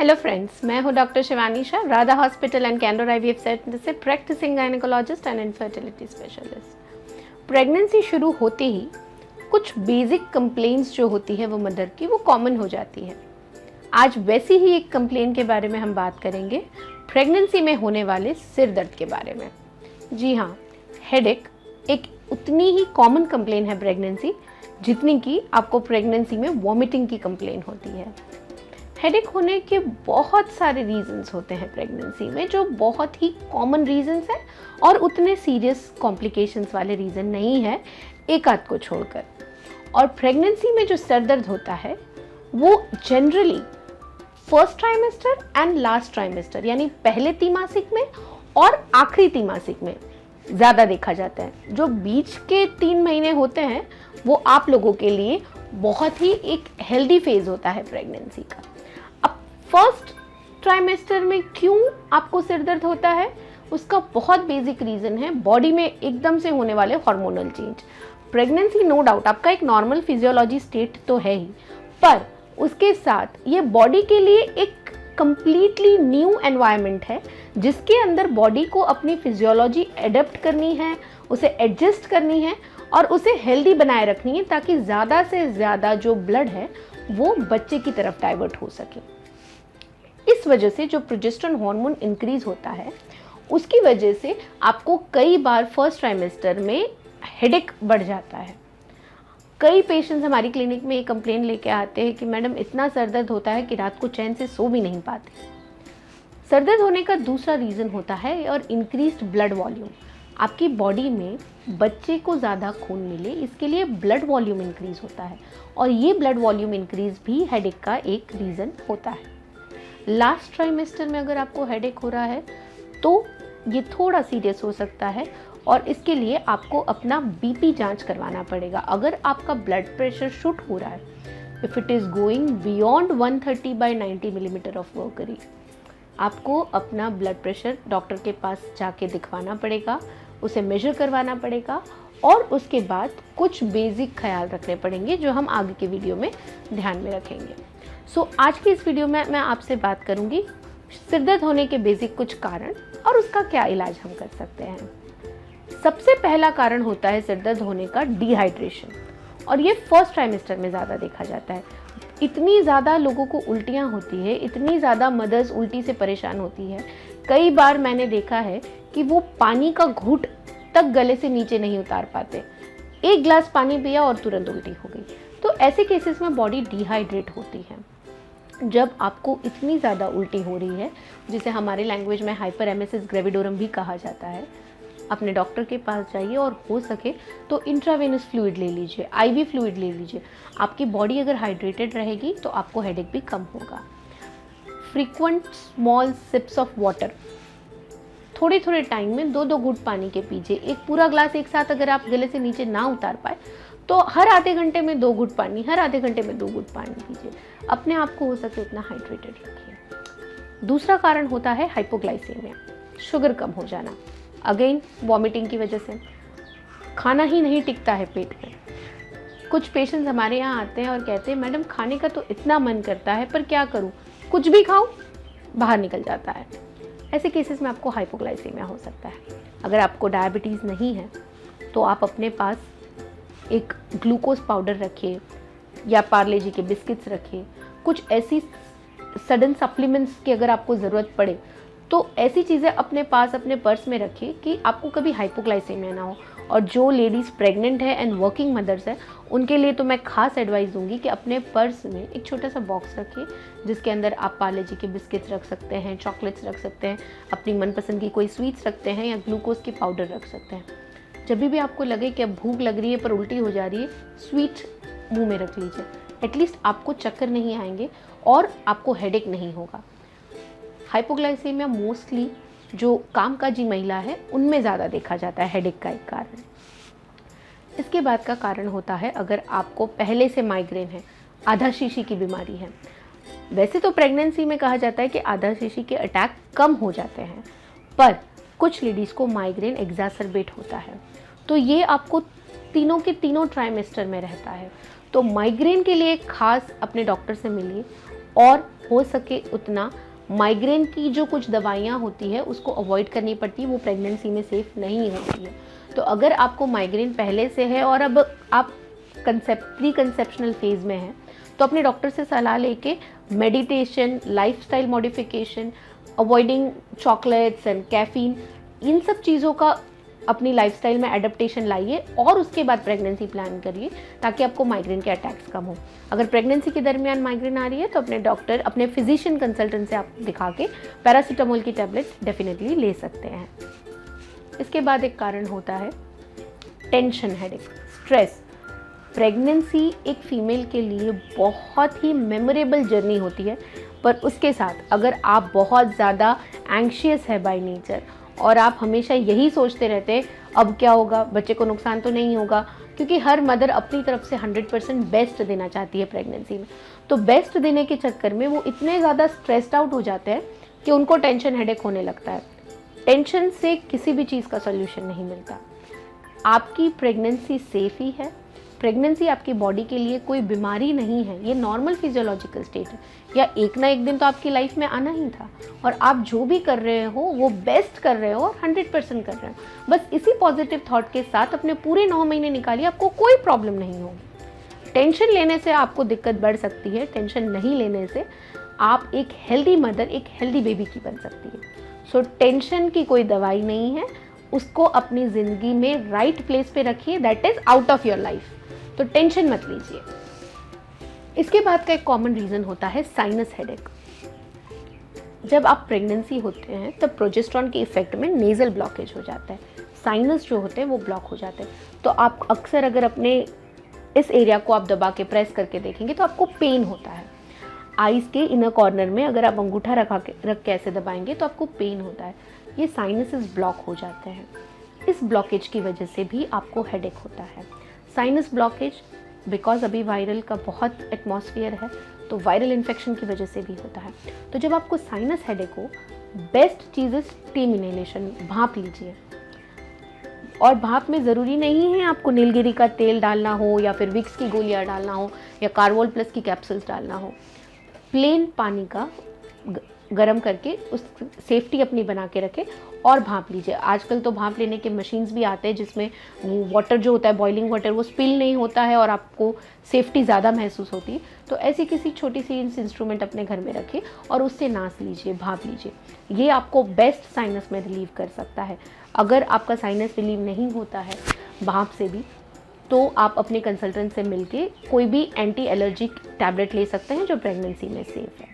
Hello friends, मैं हूं doctor Shivani Shah, Radha hospital and Candor IVF centre से practising gynaecologist and infertility specialist. Pregnancy शुरू होते ही कुछ बेसिक कंप्लेंट्स जो होती है वो मदर की, वो कॉमन हो जाती है। आज वैसी ही एक कंप्लेंट के बारे में हम बात करेंगे, प्रेगनेंसी में होने वाले सिर दर्द के बारे में। जी हाँ, हेडेक एक उतनी ही कॉमन कंप्लेंट है प्रेगनेंसी जितनी कि आपको प्रेगनेंसी में वॉमिटिंग की कंप्लेंट होती है। हेडेक होने के बहुत सारे रीजंस होते हैं प्रेगनेंसी में, जो बहुत ही कॉमन रीजंस हैं और उतने सीरियस कॉम्प्लिकेशंस वाले रीज़न नहीं है, एक आध को छोड़कर। और प्रेगनेंसी में जो सर दर्द होता है वो generally first trimester and last trimester यानी पहले तिमासिक में और आखिरी तिमासिक में ज़्यादा देखा जाता है। जो बीच के 3 महीने होते हैं वो आप लोगों के लिए बहुत ही एक हेल्दी फेज होता है प्रेगनेंसी का। फर्स्ट ट्राइमेस्टर में क्यों आपको सिर दर्द होता है, उसका बहुत बेसिक रीज़न है बॉडी में एकदम से होने वाले hormonal change. Pregnancy no doubt आपका एक नॉर्मल फिजियोलॉजी स्टेट तो है ही, पर उसके साथ ये बॉडी के लिए एक कंप्लीटली न्यू एनवायरनमेंट है जिसके अंदर बॉडी को अपनी फिजियोलॉजी एडेप्ट करनी है, उसे एडजस्ट करनी है और उसे हेल्दी बनाए रखनी है ताकि ज़्यादा से ज़्यादा जो ब्लड है वो बच्चे की तरफ डाइवर्ट हो सके। इस वजह से जो प्रोजेस्टेरोन हार्मोन इंक्रीज होता है उसकी वजह से आपको कई बार फर्स्ट ट्राइमेस्टर में हेडेक बढ़ जाता है। कई पेशेंट्स हमारी क्लिनिक में ये कंप्लेन लेके आते हैं कि मैडम इतना सर दर्द होता है कि रात को चैन से सो भी नहीं पाते। सर दर्द होने का दूसरा रीज़न होता है और इंक्रीज्ड ब्लड वॉल्यूम। आपकी बॉडी में बच्चे को ज़्यादा खून मिले इसके लिए ब्लड वॉल्यूम इंक्रीज होता है और ये ब्लड वॉल्यूम इंक्रीज भी हेडेक का एक रीज़न होता है। लास्ट ट्राइमेस्टर में अगर आपको हेडेक हो रहा है तो ये थोड़ा सीरियस हो सकता है और इसके लिए आपको अपना बीपी जांच करवाना पड़ेगा। अगर आपका ब्लड प्रेशर शूट हो रहा है, if it is going beyond 130/90 millimetre of mercury, आपको अपना ब्लड प्रेशर डॉक्टर के पास जाके दिखवाना पड़ेगा, उसे मेजर करवाना पड़ेगा और उसके बाद कुछ बेसिक ख्याल रखने पड़ेंगे जो हम आगे के वीडियो में ध्यान में रखेंगे। आज की इस वीडियो में मैं आपसे बात करूंगी सिर दर्द होने के बेसिक कुछ कारण और उसका क्या इलाज हम कर सकते हैं। सबसे पहला कारण होता है सिर दर्द होने का डिहाइड्रेशन और ये फर्स्ट ट्राइमेस्टर में ज़्यादा देखा जाता है। इतनी ज़्यादा लोगों को उल्टियाँ होती है, इतनी ज़्यादा मदर्स उल्टी से परेशान होती है। कई बार मैंने देखा है कि वो पानी का घूंट तक गले से नीचे नहीं उतार पाते, एक गिलास पानी पिया और तुरंत उल्टी हो गई। तो ऐसे केसेस में बॉडी डिहाइड्रेट होती है। जब आपको इतनी ज़्यादा उल्टी हो रही है, जिसे हमारे लैंग्वेज में हाइपरेमेसिस ग्रेविडोरम भी कहा जाता है, अपने डॉक्टर के पास जाइए और हो सके तो इंट्रावेनस फ्लूइड ले लीजिए, आईवी फ्लूइड ले लीजिए। आपकी बॉडी अगर हाइड्रेटेड रहेगी तो आपको हेडेक भी कम होगा। Frequent small sips of water, थोड़े थोड़े टाइम में 2-2 घूंट पानी के पीजिए। एक पूरा ग्लास एक साथ अगर आप गले से नीचे ना उतार पाए तो हर आधे घंटे में 2 घूंट पानी, हर आधे घंटे में 2 घूंट पानी पीजिए। अपने आप को हो सके उतना हाइड्रेटेड रखिए। दूसरा कारण होता है हाइपोग्लाइसेमिया, शुगर कम हो जाना। अगेन वॉमिटिंग की वजह से खाना ही नहीं टिकता है पेट में। कुछ पेशेंट्स हमारे यहाँ आते हैं और कहते हैं मैडम खाने का तो इतना मन करता है पर क्या करूँ, कुछ भी खाऊं बाहर निकल जाता है। ऐसे केसेस में आपको हाइपोग्लाइसेमिया हो सकता है। अगर आपको डायबिटीज़ नहीं है तो आप अपने पास एक ग्लूकोज पाउडर रखिए या पार्ले जी के बिस्किट्स रखिए। कुछ ऐसी सडन सप्लीमेंट्स की अगर आपको ज़रूरत पड़े तो ऐसी चीज़ें अपने पास अपने पर्स में रखिए कि आपको कभी हाइपोग्लाइसेमिया ना हो। और जो लेडीज़ प्रेग्नेंट है एंड वर्किंग मदर्स है उनके लिए तो मैं खास एडवाइस दूंगी कि अपने पर्स में एक छोटा सा बॉक्स रखिए जिसके अंदर आप पार्ले जी के बिस्किट्स रख सकते हैं, चॉकलेट्स रख सकते हैं, अपनी मनपसंद की कोई स्वीट्स रखते हैं या ग्लूकोज की पाउडर रख सकते हैं। जब भी आपको लगे कि अब भूख लग रही है पर उल्टी हो जा रही है, स्वीट मुंह में रख लीजिए। एटलीस्ट आपको चक्कर नहीं आएंगे और आपको हेडेक नहीं होगा। हाइपोग्लाइसेमिया मोस्टली जो कामकाजी महिला है उनमें ज़्यादा देखा जाता है हेडेक का एक कारण। इसके बाद का कारण होता है अगर आपको पहले से माइग्रेन है, आधा शीशी की बीमारी है। वैसे तो प्रेगनेंसी में कहा जाता है कि आधा शीशी के अटैक कम हो जाते हैं, पर कुछ लेडीज़ को माइग्रेन एग्जासरबेट होता है तो ये आपको तीनों के तीनों ट्राइमेस्टर में रहता है। तो माइग्रेन के लिए खास अपने डॉक्टर से मिलिए और हो सके उतना माइग्रेन की जो कुछ दवाइयाँ होती है उसको अवॉइड करनी पड़ती है, वो प्रेगनेंसी में सेफ़ नहीं होती है। तो अगर आपको माइग्रेन पहले से है और अब आप प्री कंसेप्शनल फेज़ में हैं, तो अपने डॉक्टर से सलाह लेके meditation, lifestyle modification, avoiding chocolates and caffeine, इन सब चीज़ों का अपनी लाइफस्टाइल में एडप्टेशन लाइए और उसके बाद प्रेगनेंसी प्लान करिए ताकि आपको माइग्रेन के अटैक्स कम हो। अगर प्रेगनेंसी के दरमियान माइग्रेन आ रही है तो अपने डॉक्टर, अपने फिजिशियन कंसल्टेंट से आप दिखा के पैरासीटामोल की टैबलेट डेफिनेटली ले सकते हैं। इसके बाद एक कारण होता है टेंशन, हेडेक, स्ट्रेस। प्रेगनेंसी एक फीमेल के लिए बहुत ही मेमोरेबल जर्नी होती है, पर उसके साथ अगर आप बहुत ज़्यादा एंग्शियस है बाय नेचर और आप हमेशा यही सोचते रहते हैं अब क्या होगा, बच्चे को नुकसान तो नहीं होगा, क्योंकि हर मदर अपनी तरफ से 100% बेस्ट देना चाहती है प्रेगनेंसी में, तो बेस्ट देने के चक्कर में वो इतने ज़्यादा स्ट्रेस्ड आउट हो जाते हैं कि उनको टेंशन, हेडेक होने लगता है। टेंशन से किसी भी चीज़ का सॉल्यूशन नहीं मिलता। आपकी प्रेगनेंसी सेफ ही है, प्रेगनेंसी आपकी बॉडी के लिए कोई बीमारी नहीं है, ये नॉर्मल फिजियोलॉजिकल स्टेट है, या एक ना एक दिन तो आपकी लाइफ में आना ही था और आप जो भी कर रहे हो वो बेस्ट कर रहे हो और 100% कर रहे हो। बस इसी पॉजिटिव थॉट के साथ अपने पूरे 9 महीने निकालिए, आपको कोई प्रॉब्लम नहीं होगी। टेंशन लेने से आपको दिक्कत बढ़ सकती है, टेंशन नहीं लेने से आप एक हेल्दी मदर, एक हेल्दी बेबी की बन सकती है। सो टेंशन की कोई दवाई नहीं है, उसको अपनी ज़िंदगी में राइट प्लेस पे रखिए, that is out of your life, तो टेंशन मत लीजिए। इसके बाद का एक कॉमन रीज़न होता है साइनस हेडेक। जब आप प्रेगनेंसी होते हैं तब प्रोजेस्टेरॉन के इफेक्ट में नेज़ल ब्लॉकेज हो जाता है, साइनस जो होते हैं वो ब्लॉक हो जाते हैं। तो आप अक्सर अगर अपने इस एरिया को आप दबा के प्रेस करके देखेंगे तो आपको पेन होता है। आइज़ के इनर कॉर्नर में अगर आप अंगूठा रख के ऐसे दबाएंगे तो आपको पेन होता है। ये साइनसेस ब्लॉक हो जाते हैं। इस ब्लॉकेज की वजह से भी आपको हेडेक होता है। साइनस ब्लॉकेज बिकॉज अभी वायरल का बहुत एटमॉस्फेयर है, तो वायरल इन्फेक्शन की वजह से भी होता है। तो जब आपको साइनस हेडेक हो, बेस्ट चीज़ है स्टीम इनहेलेशन, भाप लीजिए। और भाप में ज़रूरी नहीं है आपको नीलगिरी का तेल डालना हो या फिर विक्स की गोलियां डालना हो या कार्वोल प्लस की कैप्सूल्स डालना हो। प्लेन पानी का गरम करके उस सेफ्टी अपनी बना के रखें और भाप लीजिए। आजकल तो भाप लेने के मशीन्स भी आते हैं जिसमें वाटर जो होता है, बॉइलिंग वाटर, वो स्पिल नहीं होता है और आपको सेफ्टी ज़्यादा महसूस होती है। तो ऐसी किसी छोटी सी इंस्ट्रूमेंट अपने घर में रखें और उससे नास लीजिए, भाप लीजिए। ये आपको बेस्ट साइनस में रिलीव कर सकता है। अगर आपका साइनस रिलीव नहीं होता है भाप से भी, तो आप अपने कंसल्टेंट से मिलके कोई भी एंटी एलर्जिक टैबलेट ले सकते हैं जो प्रेगनेंसी में सेफ है।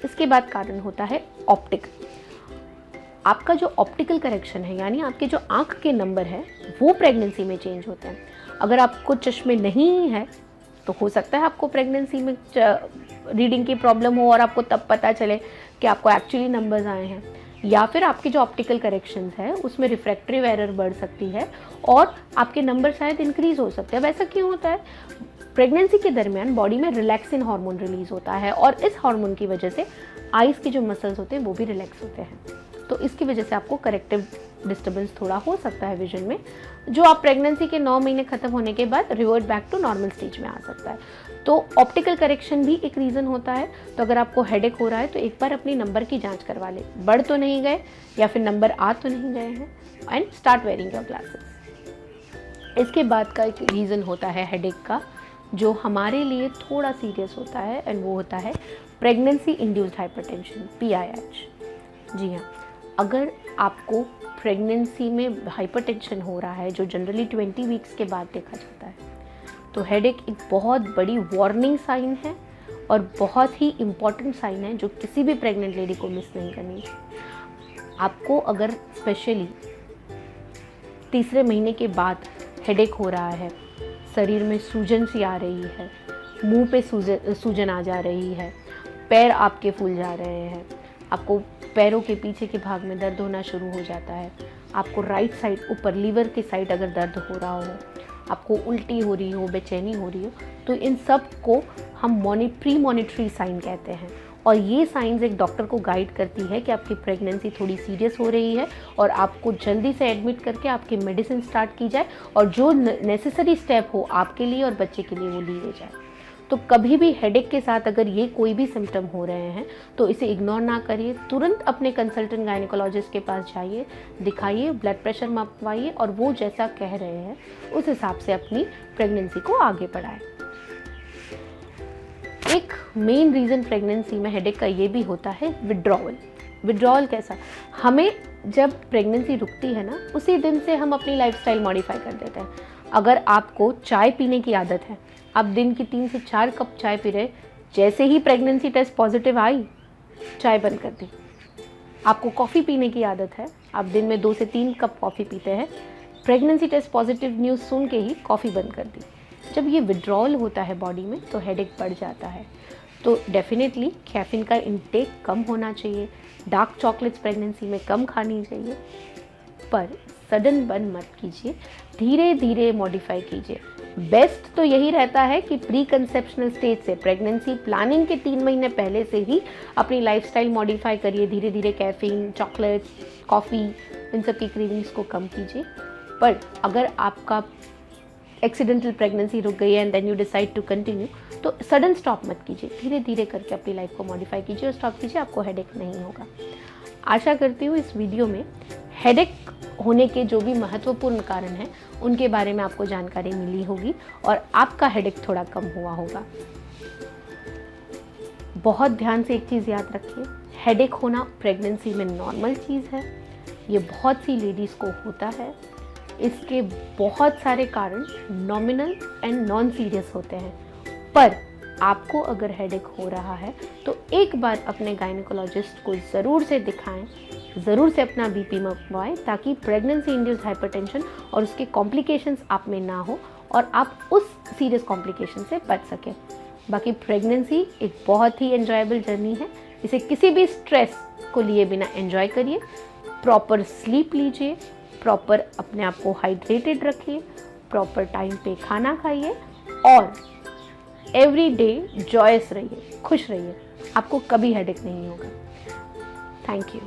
इसके बाद कारण होता है ऑप्टिक। आपका जो ऑप्टिकल करेक्शन है, यानी आपके जो आँख के नंबर है, वो प्रेगनेंसी में चेंज होते हैं। अगर आपको चश्मे नहीं है तो हो सकता है आपको प्रेगनेंसी में रीडिंग की प्रॉब्लम हो और आपको तब पता चले कि आपको एक्चुअली नंबर्स आए हैं, या फिर आपके जो ऑप्टिकल करेक्शंस है उसमें रिफ्रैक्टिव एरर बढ़ सकती है और आपके नंबर शायद इंक्रीज हो सकते हैं। अब ऐसा क्यों होता है? प्रेगनेंसी के दरमियान बॉडी में रिलैक्सिन हार्मोन रिलीज होता है और इस हार्मोन की वजह से आइज़ के जो मसल्स होते हैं वो भी रिलैक्स होते हैं। तो इसकी वजह से आपको करेक्टिव डिस्टर्बेंस थोड़ा हो सकता है विजन में, जो आप प्रेगनेंसी के 9 महीने खत्म होने के बाद revert back to normal stage में आ सकता है। तो ऑप्टिकल करेक्शन भी एक रीज़न होता है। तो अगर आपको हेडेक हो रहा है तो एक बार अपनी नंबर की जांच करवा लें, बढ़ तो नहीं गए या फिर नंबर आ तो नहीं गए हैं, and start wearing your glasses. इसके बाद का एक रीज़न होता है हेडेक का जो हमारे लिए थोड़ा सीरियस होता है, एंड वो होता है प्रेगनेंसी इंड्यूस्ड हाइपरटेंशन, PIH। जी हाँ, अगर आपको प्रेगनेंसी में हाइपरटेंशन हो रहा है जो जनरली 20 वीक्स के बाद देखा जाता है, तो हेडेक एक बहुत बड़ी वार्निंग साइन है और बहुत ही इम्पॉर्टेंट साइन है जो किसी भी प्रेग्नेंट लेडी को मिस नहीं करनी चाहिए। आपको अगर स्पेशली तीसरे महीने के बाद हेडेक हो रहा है, शरीर में सूजन सी आ रही है, मुंह पे सूजन आ जा रही है, पैर आपके फूल जा रहे हैं, आपको पैरों के पीछे के भाग में दर्द होना शुरू हो जाता है, आपको राइट साइड ऊपर लीवर की साइड अगर दर्द हो रहा हो, आपको उल्टी हो रही हो, बेचैनी हो रही हो, तो इन सब को हम प्री मॉनिटरी साइन कहते हैं। और ये साइंस एक डॉक्टर को गाइड करती है कि आपकी प्रेगनेंसी थोड़ी सीरियस हो रही है और आपको जल्दी से एडमिट करके आपकी मेडिसिन स्टार्ट की जाए और जो नेसेसरी स्टेप हो आपके लिए और बच्चे के लिए वो लिए जाए। तो कभी भी हेडेक के साथ अगर ये कोई भी सिम्टम हो रहे हैं तो इसे इग्नोर ना करिए, तुरंत अपने कंसल्टेंट गायनेकोलॉजिस्ट के पास जाइए, दिखाइए, ब्लड प्रेशर मापवाइए और वो जैसा कह रहे हैं उस हिसाब से अपनी प्रेगनेंसी को आगे बढ़ाएं। एक मेन रीज़न प्रेगनेंसी में हेडेक का ये भी होता है विड्रॉवल। विड्रॉवल कैसा? हमें जब प्रेगनेंसी रुकती है ना, उसी दिन से हम अपनी लाइफस्टाइल मॉडिफाई कर देते हैं। अगर आपको चाय पीने की आदत है, आप दिन की 3 से 4 कप चाय पी रहे, जैसे ही प्रेगनेंसी टेस्ट पॉजिटिव आई, चाय बंद कर दी। आपको कॉफ़ी पीने की आदत है, आप दिन में 2 से 3 कप कॉफ़ी पीते हैं, प्रेगनेंसी टेस्ट पॉजिटिव न्यूज़ सुन के ही कॉफ़ी बंद कर दी। जब ये विड्रॉल होता है बॉडी में तो हेडेक बढ़ जाता है। तो डेफिनेटली कैफीन का इंटेक कम होना चाहिए, डार्क चॉकलेट्स प्रेगनेंसी में कम खानी चाहिए, पर सडन बंद मत कीजिए, धीरे धीरे मॉडिफाई कीजिए। बेस्ट तो यही रहता है कि प्री कंसेप्शनल स्टेज से, प्रेगनेंसी प्लानिंग के 3 महीने पहले से ही अपनी लाइफस्टाइल मॉडिफाई करिए, धीरे धीरे कैफीन, चॉकलेट्स, कॉफ़ी, इन सब की क्रेविंग्स को कम कीजिए। पर अगर आपका एक्सीडेंटल प्रेगनेंसी रुक गई है and then you decide to continue, तो सडन स्टॉप मत कीजिए, धीरे धीरे करके अपनी लाइफ को मॉडिफाई कीजिए और स्टॉप कीजिए, आपको हेडेक नहीं होगा। आशा करती हूँ इस वीडियो में हेडेक होने के जो भी महत्वपूर्ण कारण हैं उनके बारे में आपको जानकारी मिली होगी और आपका हेडेक थोड़ा कम हुआ होगा। बहुत ध्यान से एक चीज़ याद रखिए, हेडेक होना प्रेगनेंसी में नॉर्मल चीज़ है, ये बहुत सी लेडीज़ को होता है। इसके बहुत सारे कारण नॉमिनल एंड नॉन सीरियस होते हैं, पर आपको अगर हेडेक हो रहा है तो एक बार अपने गायनेकोलॉजिस्ट को ज़रूर से दिखाएं, ज़रूर से अपना बीपी मापवाएं, ताकि प्रेगनेंसी इंड्यूस्ड हाइपरटेंशन और उसके कॉम्प्लिकेशंस आप में ना हो और आप उस सीरियस कॉम्प्लिकेशन से बच सकें। बाकी प्रेगनेंसी एक बहुत ही एंजॉयबल जर्नी है, इसे किसी भी स्ट्रेस को लिए बिना एंजॉय करिए, प्रॉपर स्लीप लीजिए, प्रॉपर अपने आप को हाइड्रेटेड रखिए, प्रॉपर टाइम पे खाना खाइए और एवरी डे जॉयस रहिए, खुश रहिए, आपको कभी हेडेक नहीं होगा। Thank you.